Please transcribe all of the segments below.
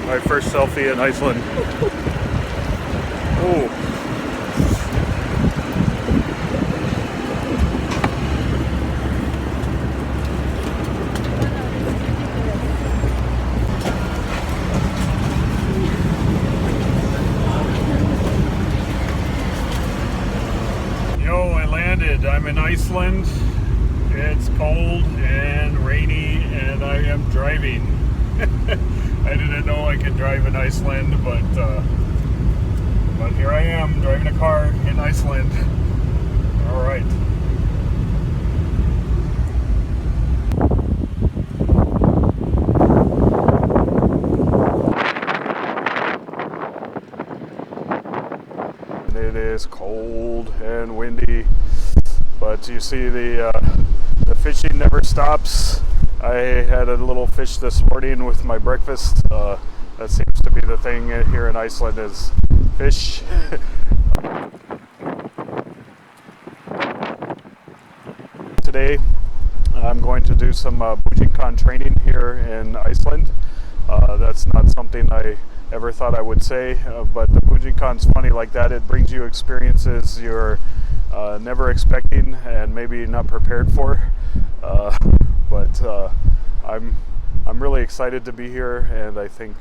My first selfie in Iceland. Oh. Yo, I landed. I'm in Iceland. It's cold and rainy and I am driving. I didn't know I could drive in Iceland, but here I am driving a car in Iceland. All right. And it is cold and windy, but you see the fishing never stops. I had a little fish this morning with my breakfast. That seems to be the thing here in Iceland is fish. Today I'm going to do some Bujinkan training here in Iceland. That's not something I ever thought I would say, but the Bujinkan's funny like that. It brings you experiences you're never expecting and maybe not prepared for. But I'm really excited to be here, and I think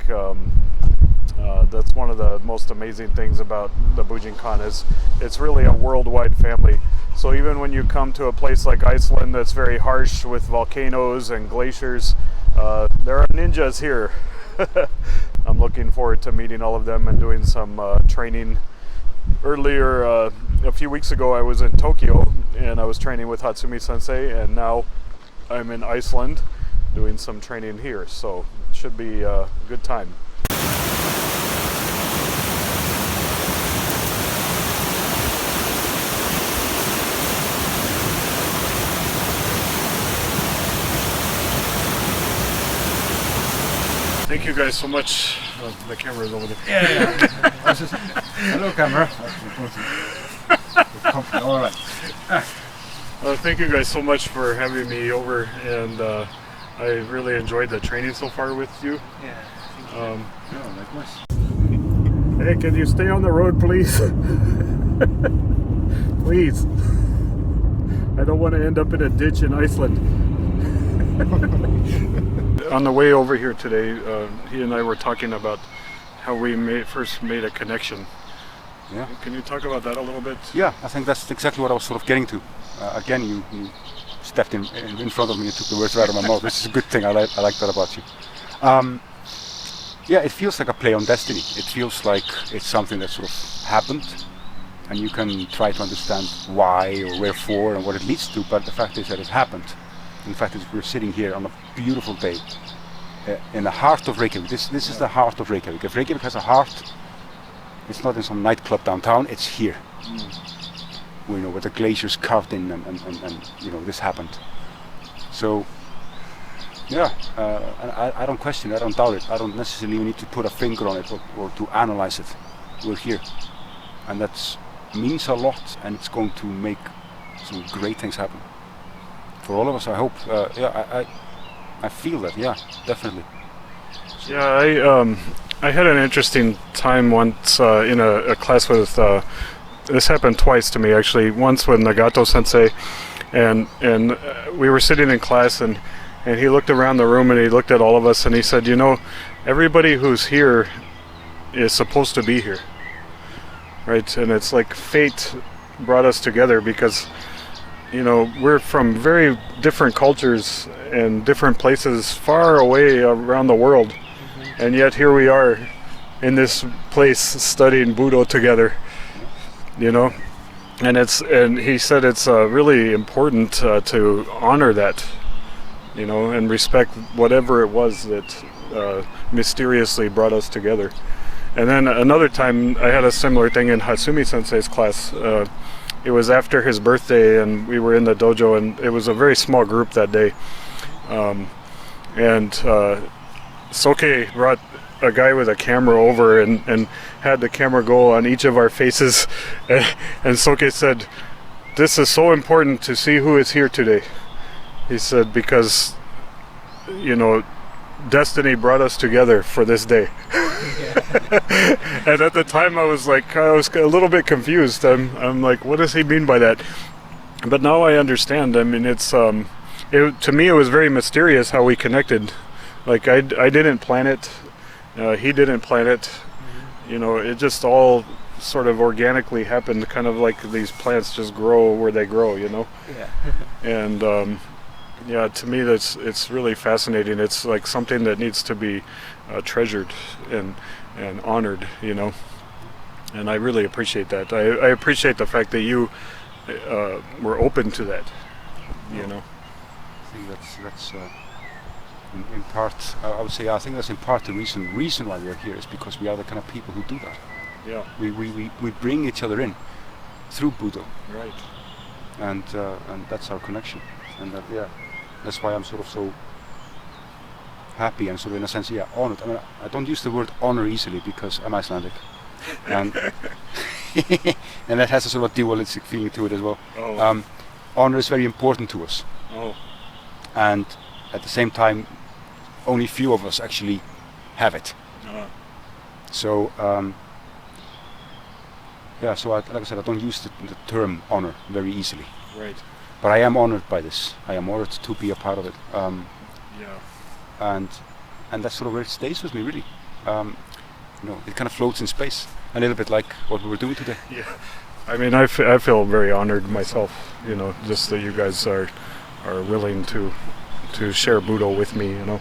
that's one of the most amazing things about the Bujinkan is it's really a worldwide family. So even when you come to a place like Iceland that's very harsh with volcanoes and glaciers, there are ninjas here. I'm looking forward to meeting all of them and doing some training. Earlier, a few weeks ago, I was in Tokyo and I was training with Hatsumi Sensei, and now I'm in Iceland doing some training here, so it should be a good time. Thank you guys so much. The camera is over there. Yeah. Hello, camera. All right. Thank you guys so much for having me over, and I really enjoyed the training so far with you. Yeah. Likewise. Hey, can you stay on the road, please? Please. I don't want to end up in a ditch in Iceland. On the way over here today, he and I were talking about how we first made a connection. Yeah. Can you talk about that a little bit? Yeah, I think that's exactly what I was sort of getting to. Again, you stepped in front of me and took the words right out of my mouth. This is a good thing. I like that about you. Yeah, it feels like a play on destiny. It feels like it's something that sort of happened, and you can try to understand why or wherefore and what it leads to. But the fact is that it happened. And the fact is we're sitting here on a beautiful day in the heart of Reykjavik. This is the heart of Reykjavik. If Reykjavik has a heart, it's not in some nightclub downtown. It's here. Where the glaciers carved in, and this happened. So yeah, and I don't question it, I don't doubt it. I don't necessarily need to put a finger on it or to analyze it. We're here, and that means a lot, and it's going to make some great things happen for all of us, I hope. I feel that, yeah, definitely. Yeah, I had an interesting time once in a class with, this happened twice to me actually. Once with Nagato Sensei, and we were sitting in class, and he looked around the room and he looked at all of us and he said, everybody who's here is supposed to be here, right? And it's like fate brought us together because we're from very different cultures and different places far away around the world, and yet here we are in this place studying Budo together, and he said it's really important to honor that, and respect whatever it was that mysteriously brought us together. And then another time I had a similar thing in Hatsumi Sensei's class. It was after his birthday, and we were in the dojo, and it was a very small group that day. Soke brought a guy with a camera over and had the camera go on each of our faces, and Soke said, "This is so important to see who is here today." He said, because destiny brought us together for this day. And at the time I was a little bit confused. I'm like, what does he mean by that? But now I understand. I mean, it's to me it was very mysterious how we connected. Like I didn't plan it, he didn't plan it. You know, it just all sort of organically happened, kind of like these plants just grow where they grow, you know. Yeah. And yeah, to me it's really fascinating. It's like something that needs to be treasured and honored, you know. And I really appreciate that. I appreciate the fact that you were open to that, you know. I think that's in part. I would say I think that's in part the reason why we are here is because we are the kind of people who do that. Yeah. We bring each other in through Budo, Right. and that's our connection, and that's why I'm sort of so happy and sort of in a sense honored. I mean, I don't use the word honor easily because I'm Icelandic, and and that has a sort of dualistic feeling to it as well. Oh. Honor is very important to us, Oh. and at the same time, only few of us actually have it. So so like I said, I don't use the term honor very easily, Right. but I am honored by this. I am honored to be a part of it, Yeah. and that's sort of where it stays with me, really. You know, it kind of floats in space, a little bit like what we were doing today. Yeah. I mean, I feel very honored myself, you know, just that you guys are willing to share Budo with me, you know.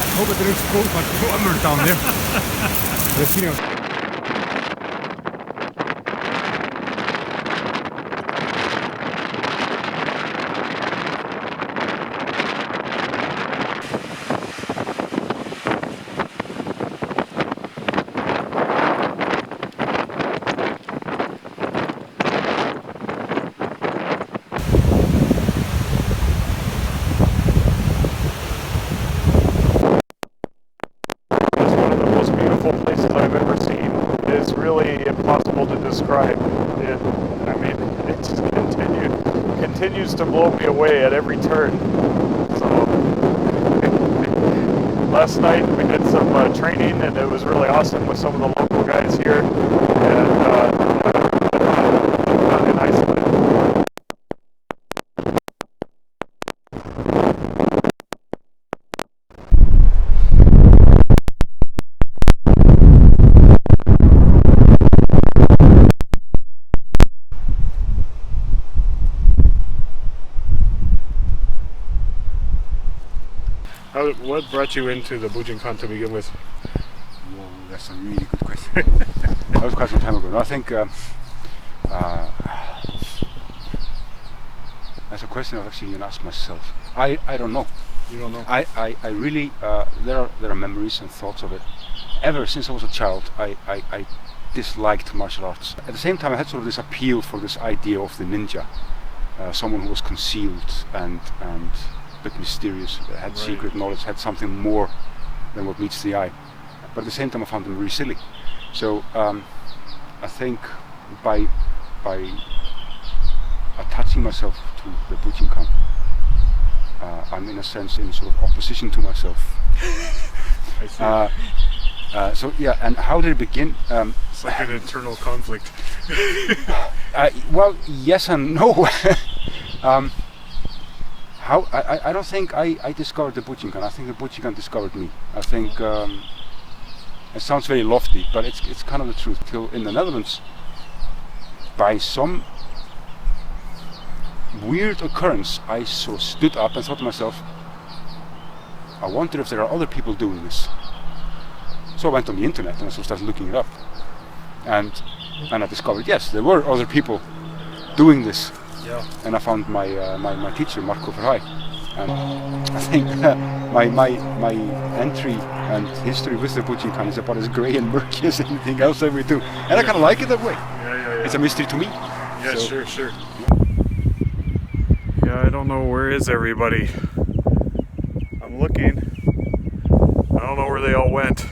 I hope it looks cold, but plumber down there. The feeling. Places I've ever seen. It's really impossible to describe. It, I mean, it just continues to blow me away at every turn. So last night we did some training, and it was really awesome with some of the local guys here, and in Iceland. What brought you into the Bujinkan to begin with? Whoa, that's a really good question. That was quite some time ago. No, I think that's a question I've actually even asked myself. I don't know. You don't know? I really there are memories and thoughts of it. Ever since I was a child, I disliked martial arts. At the same time, I had sort of this appeal for this idea of the ninja, someone who was concealed and a bit mysterious, had Right. secret knowledge, had something more than what meets the eye. But at the same time, I found them really silly. So I think by attaching myself to the Bujinkan, I'm in a sense in sort of opposition to myself. I see. So yeah, and how did it begin? It's like an internal conflict. Well, yes and no. I don't think I discovered the Bujinkan. I think the Bujinkan discovered me. I think it sounds very lofty, but it's kind of the truth. Till in the Netherlands, by some weird occurrence, I sort of stood up and thought to myself, I wonder if there are other people doing this. So I went on the internet and I sort of started looking it up, and I discovered yes, there were other people doing this. Yeah. And I found my my teacher, Marco Verhey, and I think my entry and history with the Bujinkan is about as grey and murky as anything else that we do, and I kind of like it that way. Yeah. It's a mystery to me. Yeah, So- sure. Yeah, I don't know, where is everybody? I'm looking. I don't know where they all went.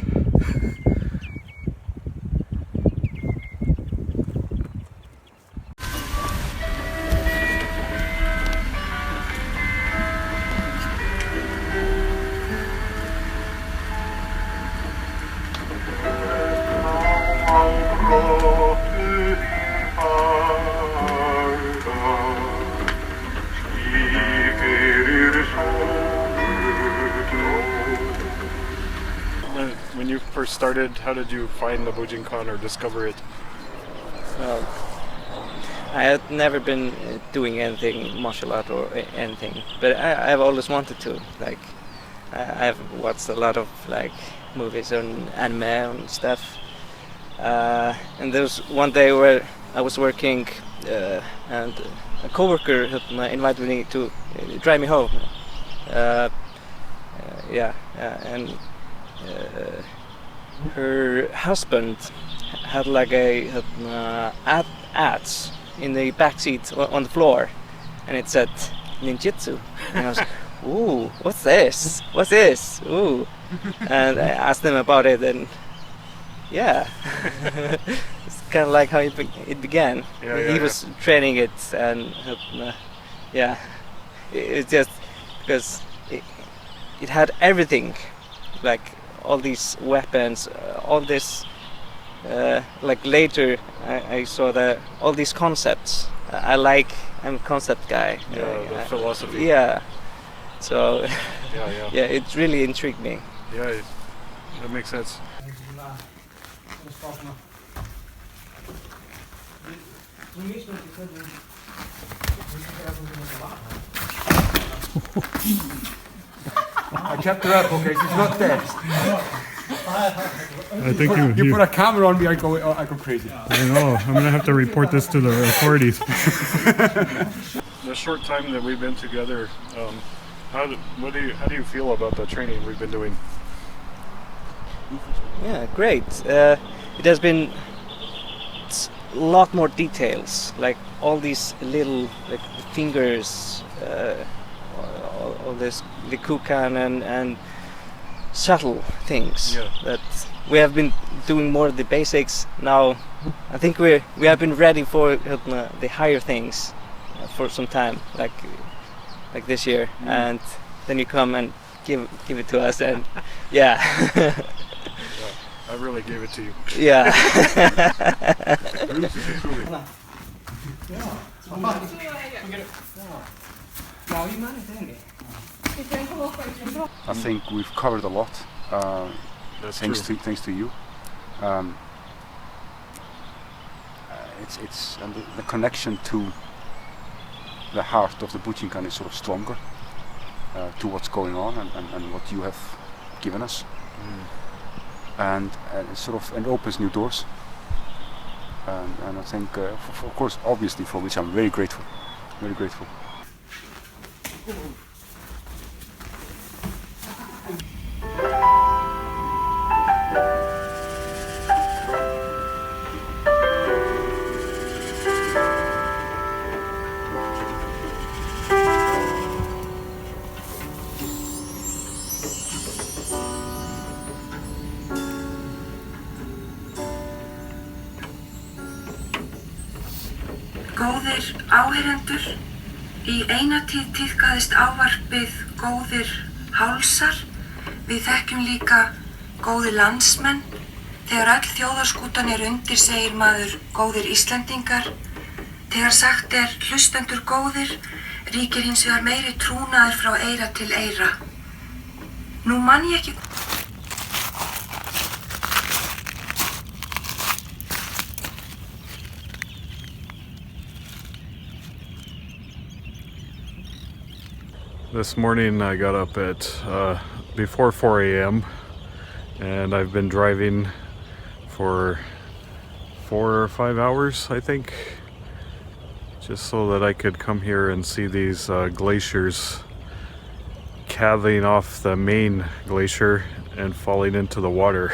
first started? How did you find the Bujinkan or discover it? Well, I had never been doing anything martial art or anything, but I've always wanted to. Like, I've watched a lot of like movies on anime and stuff. And there was one day where I was working, and a coworker had invited me to drive me home. And her husband had like ads in the back seat on the floor, and it said ninjutsu, and I was like, ooh, what's this, ooh. And I asked them about it, and yeah, it's kind of like how it began. He was training it, and it's just because it had everything, like all these weapons, all this. Like later, I saw all these concepts. I'm a concept guy. The philosophy. Yeah. So Yeah. it really intrigued me. Yeah, that makes sense. I kept her up, okay? She's not dead. I think You put a camera on me, I go crazy. I know. I'm gonna have to report this to the authorities. The short time that we've been together, how do you feel about the training we've been doing? Yeah, great. It has been a lot more details, like all these little like fingers, all this the kukan and subtle things that we have been doing more of the basics. Now I think we have been ready for the higher things for some time, like this year, and then you come and give it to us, and I really gave it to you. yeah. I think we've covered a lot. That's thanks true. to you. It's and the connection to the heart of the Bujinkan is sort of stronger to what's going on and what you have given us, and it sort of opens new doors. And I think, of course, obviously, for which I'm very grateful, very grateful. Góðir áheyrendur, í eina tíð tíðkaðist ávarpið góðir hálsar. Við þekkjum líka góðir landsmenn. Þegar öll þjóðarskútan undir segir maður góðir Íslendingar. Þegar sagt hlustendur góðir, ríkir hins vegar meiri trúnaður frá eyra til eyra. Nú man ég ekki. This morning I got up at before 4 a.m. and I've been driving for 4 or 5 hours, I think, just so that I could come here and see these glaciers calving off the main glacier and falling into the water.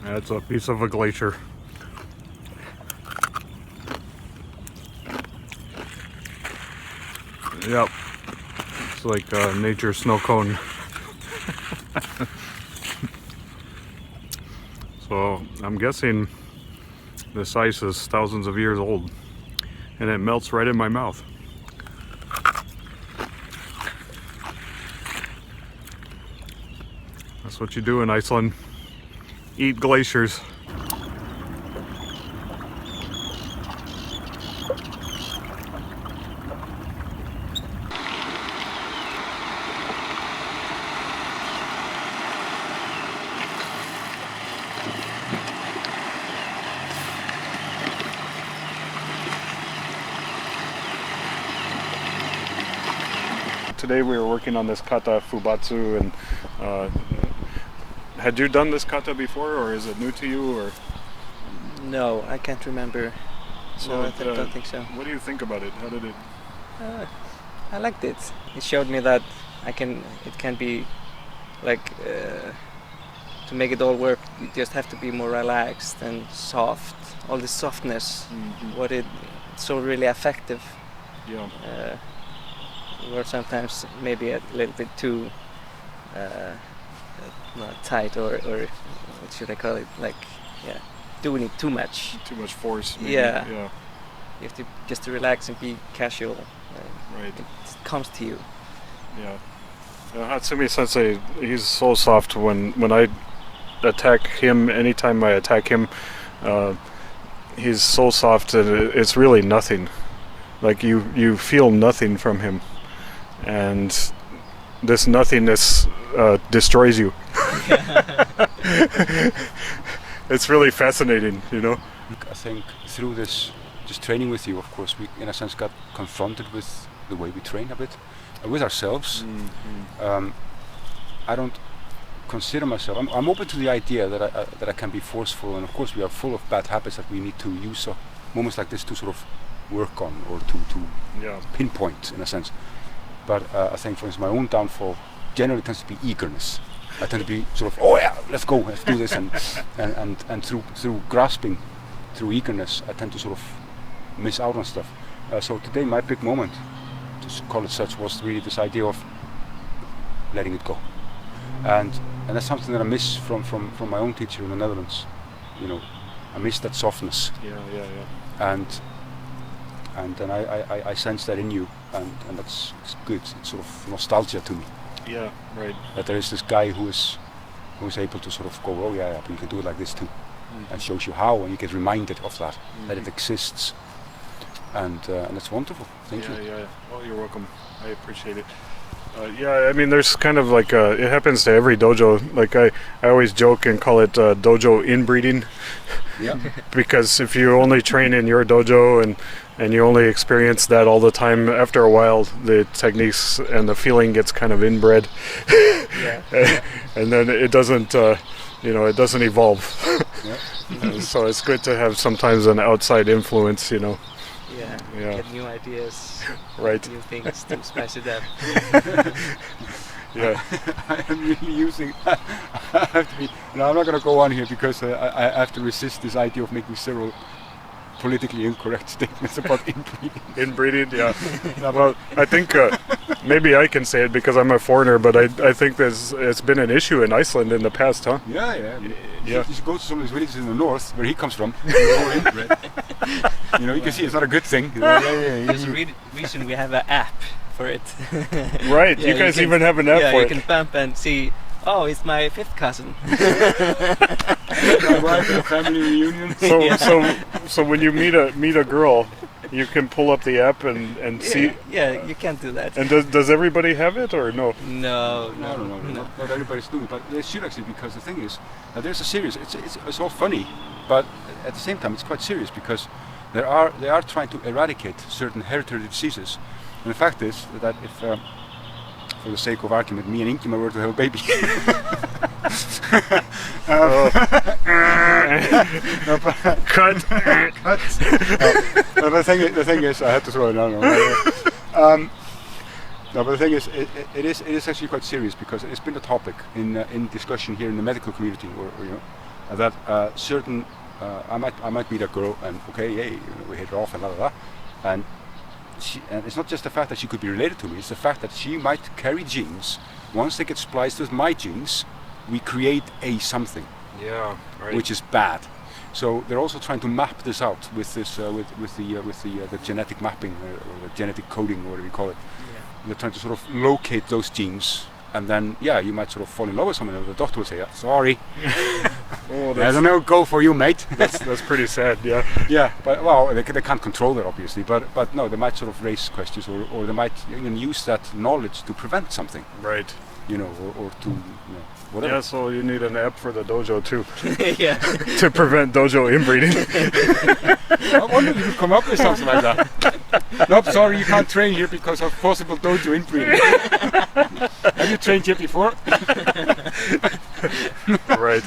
That's a piece of a glacier. Yep. It's like a nature snow cone. So I'm guessing this ice is thousands of years old, and it melts right in my mouth. That's what you do in Iceland. Eat glaciers. Today we were working on this kata fubatsu, and had you done this kata before, or is it new to you, or? No, I can't remember. So I don't think so. What do you think about it? How did it? I liked it. It showed me that it can be like to make it all work. You just have to be more relaxed and soft. All the softness, it's so really effective. Yeah. Or sometimes maybe a little bit too tight, or what should I call it? Like, yeah, doing it too much. Too much force. Maybe. Yeah. Yeah. You have to just relax and be casual. Right. It comes to you. Yeah. Hatsumi Sensei, he's so soft. When I attack him, anytime I attack him, he's so soft that it's really nothing. Like you feel nothing from him, and this nothingness destroys you. It's really fascinating, you know. I think through this just training with you, of course, we in a sense got confronted with the way we train a bit, with ourselves. I don't consider myself. I'm open to the idea that I can be forceful, and of course we are full of bad habits that we need to use moments like this to sort of work on, or to pinpoint in a sense. But I think, for instance, my own downfall generally tends to be eagerness. I tend to be sort of, oh yeah, let's go, let's do this, and through grasping, through eagerness, I tend to sort of miss out on stuff. So today my big moment, to call it such, was really this idea of letting it go, and that's something that I miss from my own teacher in the Netherlands. You know, I miss that softness. And then I sense that in you, and that's good. It's sort of nostalgia to me. Yeah, right. That there is this guy who is able to sort of go, oh yeah, but you can do it like this too, and shows you how, and you get reminded of that, that it exists, and that's wonderful. Thank you. Yeah. Oh, you're welcome. I appreciate it. Yeah, I mean, there's kind of like it happens to every dojo. Like I always joke and call it dojo inbreeding. Yeah. Because if you only train in your dojo and you only experience that all the time, after a while the techniques and the feeling gets kind of inbred. And then it doesn't it doesn't evolve. So it's good to have sometimes an outside influence, you know. Yeah. Get new ideas, right, new things to spice it up. Yeah. I am really using I have to be, now I'm not going to go on here because I have to resist this idea of making several politically incorrect statements about inbreeding. Inbreeding, yeah. Well, I think maybe I can say it because I'm a foreigner, but I think it's been an issue in Iceland in the past, huh? Yeah. Yeah. You should go to some of these villages in the north where he comes from. You know, you can see it's not a good thing. There's a reason we have an app for it. Right, you guys even have an app for it. Yeah, you can bump and see, oh, it's my fifth cousin. My wife at a family reunion. So when you meet a girl, you can pull up the app and see. Yeah, you can't do that. And does everybody have it or no? No. Not everybody's doing it, but they should actually, because the thing is, there's a serious. It's all funny, but at the same time, it's quite serious because they are trying to eradicate certain hereditary diseases. And the fact is that if, for the sake of argument, me and Ingimar were to have a baby. Cut. No, the thing is, I had to throw it out. No, but the thing is, it is actually quite serious because it's been a topic in discussion here in the medical community, or that certain I might meet a girl and okay, we hit her off and and and it's not just the fact that she could be related to me, it's the fact that she might carry genes. Once they get spliced with my genes, we create a something, Yeah, right. which is bad. So they're also trying to map this out with this with the genetic mapping or the genetic coding, or whatever you call it. Yeah. They're trying to sort of locate those genes, and then you might sort of fall in love with someone, and the doctor will say, sorry, Oh, I don't know, go for you, mate. that's pretty sad. Yeah. Yeah, but well, they can't control that, obviously. But no, they might sort of raise questions, or they might even use that knowledge to prevent something, Right. or to whatever. Yeah. So you need an app for the dojo too Yeah. to prevent dojo inbreeding. I wonder if you could come up with something like that. Nope, sorry, you can't train here because of possible dojo inbreeding. Have you trained here before? Right.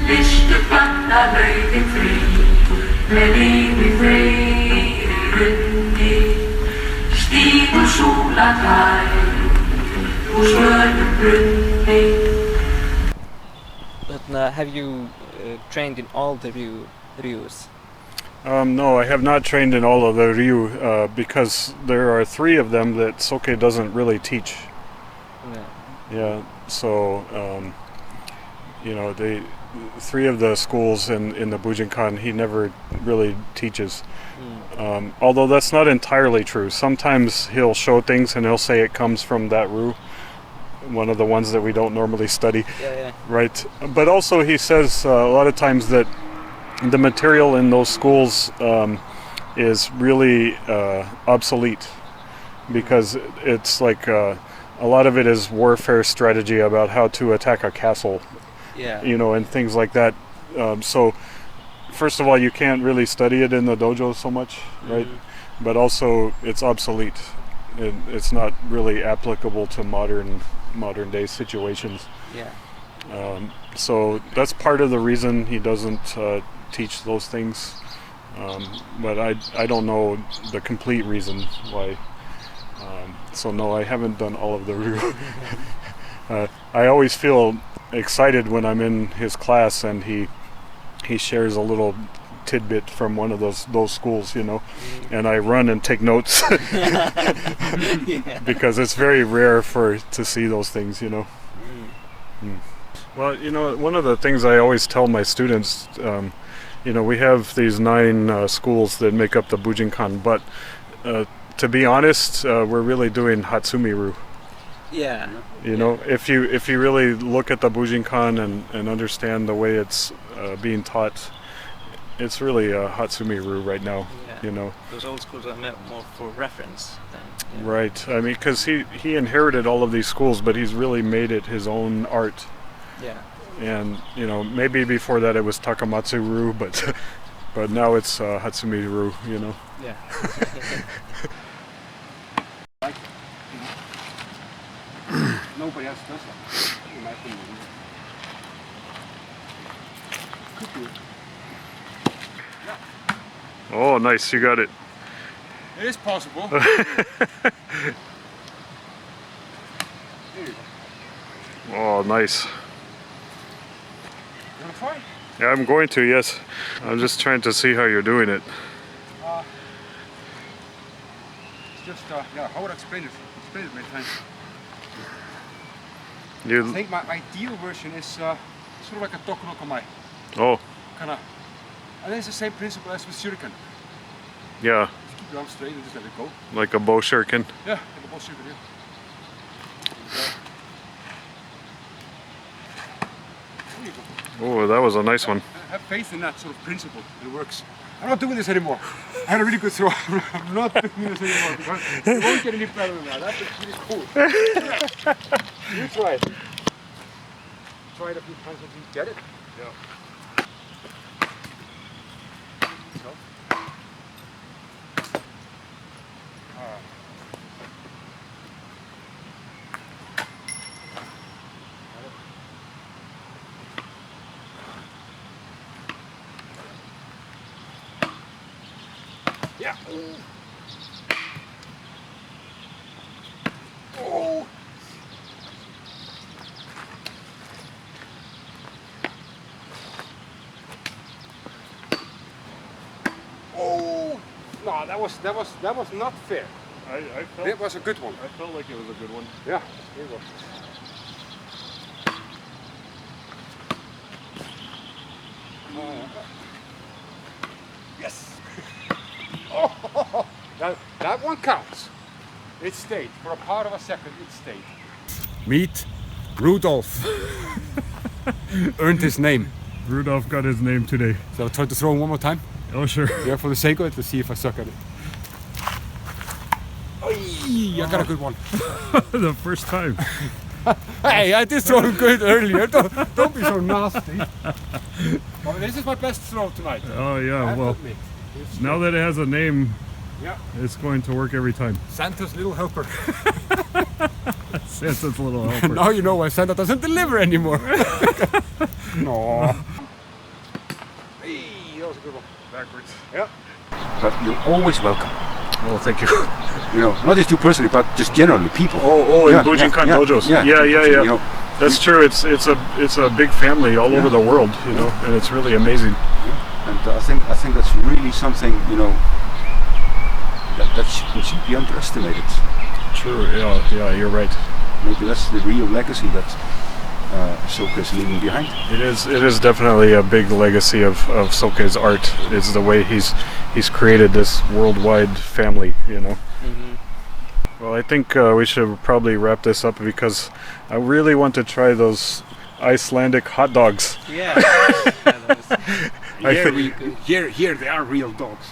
Viltu planta laufin frí, með lífi freyri rundi, stígur súla tær, úr svörnum brunni. But have you trained in all the ryus? No, I have not trained in all of the ryu because there are 3 of them that Soke doesn't really teach. Yeah. Yeah. So they 3 of the schools in the Bujinkan he never really teaches. Although that's not entirely true. Sometimes he'll show things and he'll say it comes from that ryu, one of the ones that we don't normally study. Yeah. Right. But also he says a lot of times that the material in those schools is really obsolete because it's like a lot of it is warfare strategy about how to attack a castle, Yeah. and things like that. So first of all, you can't really study it in the dojo so much, right? But also it's obsolete. It's not really applicable to modern day situations. Yeah. So that's part of the reason he doesn't teach those things. But I don't know the complete reason why. So no, I haven't done all of the ryu. I always feel excited when I'm in his class and he shares a little tidbit from one of those schools, and I run and take notes Yeah. because it's very rare to see those things, Well, one of the things I always tell my students, we have these 9 schools that make up the Bujinkan, but to be honest, we're really doing Hatsumi Ryu. Yeah. If you really look at the Bujinkan and understand the way it's being taught, it's really a Hatsumi Ryu right now. Yeah. Those old schools are more for reference than. Right. I mean, because he inherited all of these schools, but he's really made it his own art. Yeah. And maybe before that it was Takamatsu Ryu, but now it's Hatsumi Ryu. Yeah. Nobody else does that. In my opinion. Could do it. Oh, nice! You got it. It is possible. There you go. Oh, nice. You want to try? Yeah, I'm going to. Yes. I'm just trying to see how you're doing it. It's just, how would I explain it? Explain it many times. I think my ideal version is sort of like a dokunokamai. Oh, Kinda. And it's the same principle as with shuriken. yeah, Just keep your arms straight and just let it go. like a bow shuriken. Yeah, like a bow shuriken, yeah. There you go. Oh, that was a nice one. Have faith in that sort of principle. It works. I'm not doing this anymore. I had a really good throw. I'm not doing this anymore because you won't get any better than that. That was really cool. You try it. Try it a few times until you get it. Yeah. So. Yeah. Oh. Oh. No, that was not fair. I felt That was a good one. I felt like it was a good one. Yeah. Here you go. Yes. Oh, that one counts. It stayed. For a part of a second, it stayed. Meet Rudolph. Earned his name. Rudolph got his name today. So I'll try to throw him one more time. Oh, sure. Yeah, for the sake of it, let's see if I suck at it. Oy, I got a good one. The first time. Hey, I did throw him good earlier. Don't be so nasty. Well, this is my best throw tonight. Oh, I yeah. have to Well, admit. It's now that it has a name, yeah, it's going to work every time. Santa's little helper. Santa's little helper. Now you know why Santa doesn't deliver anymore. No. Hey, that was a good one. Backwards. Yeah. But you're always welcome. Oh, thank you. You know, not just you personally, but just generally people. Oh, in Yeah, Bujinkan yeah, dojos. yeah. Yeah. You know, That's true. It's a big family all over the world, you know, and it's really amazing. and I think that's really something, you know, that should be underestimated. True. Yeah. You're right. Maybe that's the real legacy that Soka is leaving behind. It is definitely a big legacy of Soke's art. It's the way he's created this worldwide family, you know. Well, I think we should probably wrap this up because I really want to try those Icelandic hot dogs. Yeah. Here they are real dogs.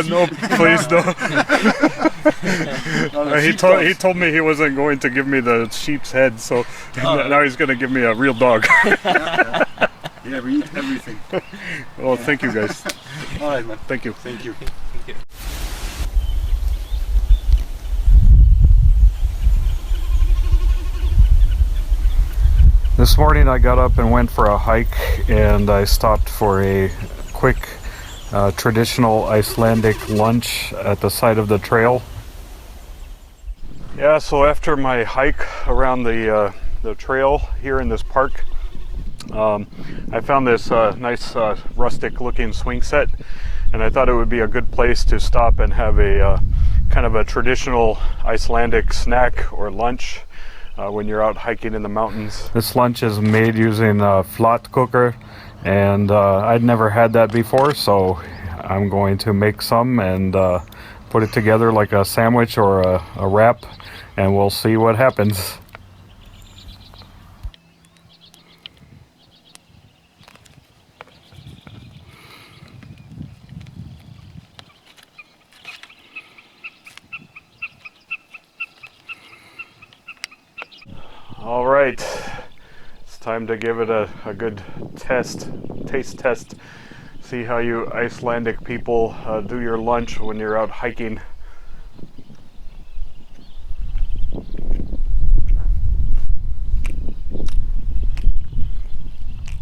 No, please don't. He told me he wasn't going to give me the sheep's head, so now he's going to give me a real dog. Yeah, we eat everything. Well, thank you guys. All right, man. Thank you. Thank you. This morning I got up and went for a hike, and I stopped for a quick traditional Icelandic lunch at the side of the trail. Yeah, so after my hike around the trail here in this park, I found this nice rustic looking swing set, and I thought it would be a good place to stop and have a kind of a traditional Icelandic snack or lunch when you're out hiking in the mountains. This lunch is made using a flat cooker, and I'd never had that before, so I'm going to make some and put it together like a sandwich or a wrap, and we'll see what happens. All right, it's time to give it a good taste test. See how you Icelandic people do your lunch when you're out hiking.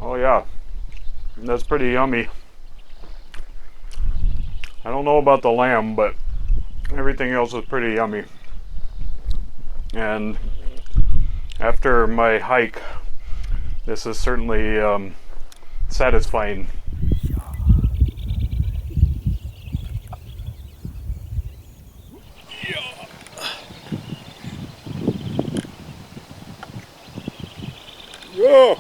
Oh yeah, that's pretty yummy. I don't know about the lamb, but everything else is pretty yummy. And after my hike, this is certainly satisfying. Whoa!